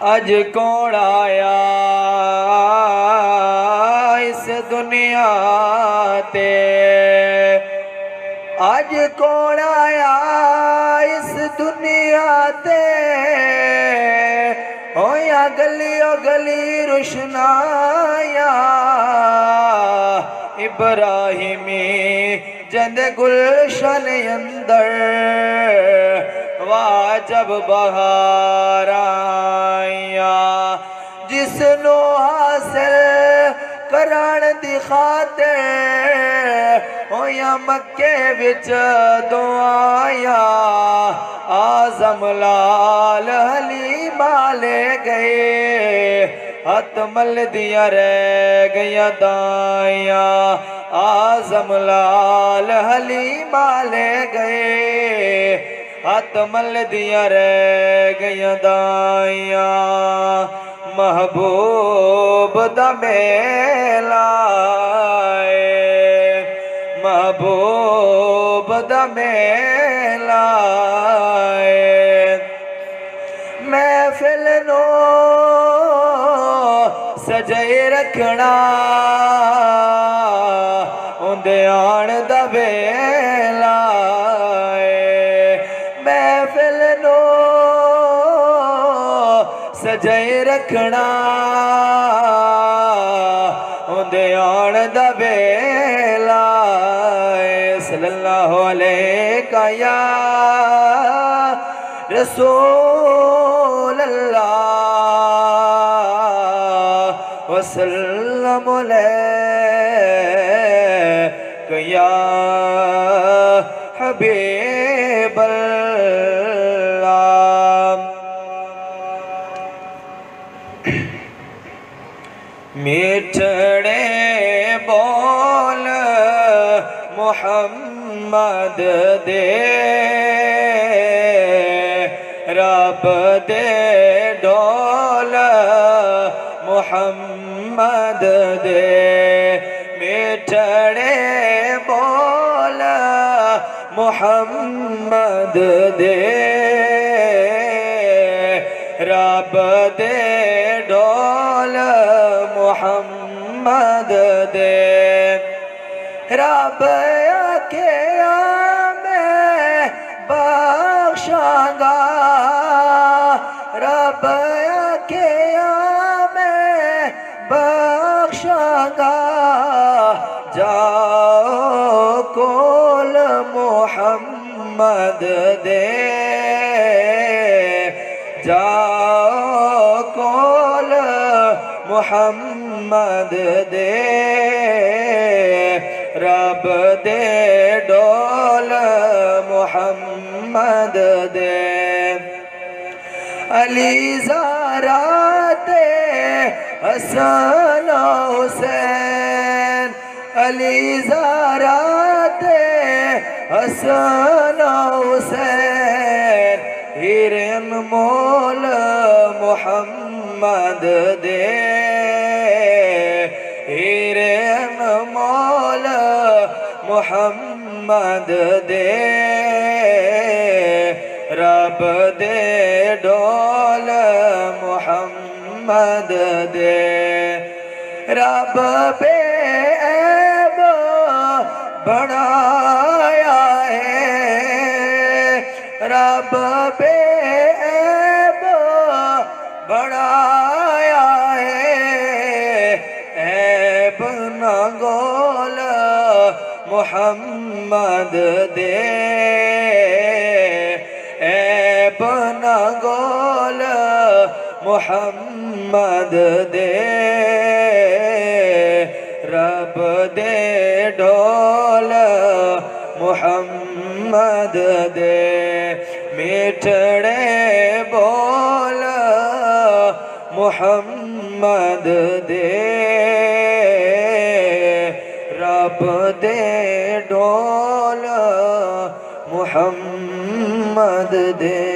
अज कौन आया इस दुनिया ते, अज कौन आया इस दुनिया ते, होया गली ओ गली रुशनाया इब्राहिमी जंद गुलशन अंदर वाजब बहार आया, जिसनो हासिल करान दी खातिर होया मक्के विच दुआया, आजम लाल हलीमा ले गए हथ मल दिया रह गया दाया, आजम लाल हलीमा ले गए हथ मल दिया रह गया दाया, महबूब दा मेला महबूब दा मेला महफिल नो सजाए रखना उंदे आण दा वेला, महफिल नो सजाए रखना उंदे आण दा वेला, सल्लल्लाहु अलैका या रसूल अल्लाह वसल्लम अलैका या हबीब अल्लाह। मिठड़े बोल मुहम्मद दे, रब दे डोल मुहम्मद दे, मिठड़े बोल मुहम्मद दे, रब दे डोल मुहम्मद दे, रब के मैं बख्शांगा, रब के मैं बख्शांगा, जाओ कोल मुहम्मद दे, जाओ कोल मुहम्मद दे, रब दे डोल मुहम्मद दे, अली ज़ारा ते हसन हुसैन, अली ज़ारा ते हसन हुसैन, हीरे अनमोल मुहम्मद दे, हीरे अनमोल मुहम्मद दे, रब दे डोल मुहम्मद दे, रब बेऐब बनाया है, रब बेऐब बनाया है, ऐब न गोल मुहम्मद दे, ऐब न गोल मुहम्मद दे, रब दे ढोल मुहम्मद दे, मिठड़े बोल मुहम्मद दे, रब दे ढोल मुहम्मद दे।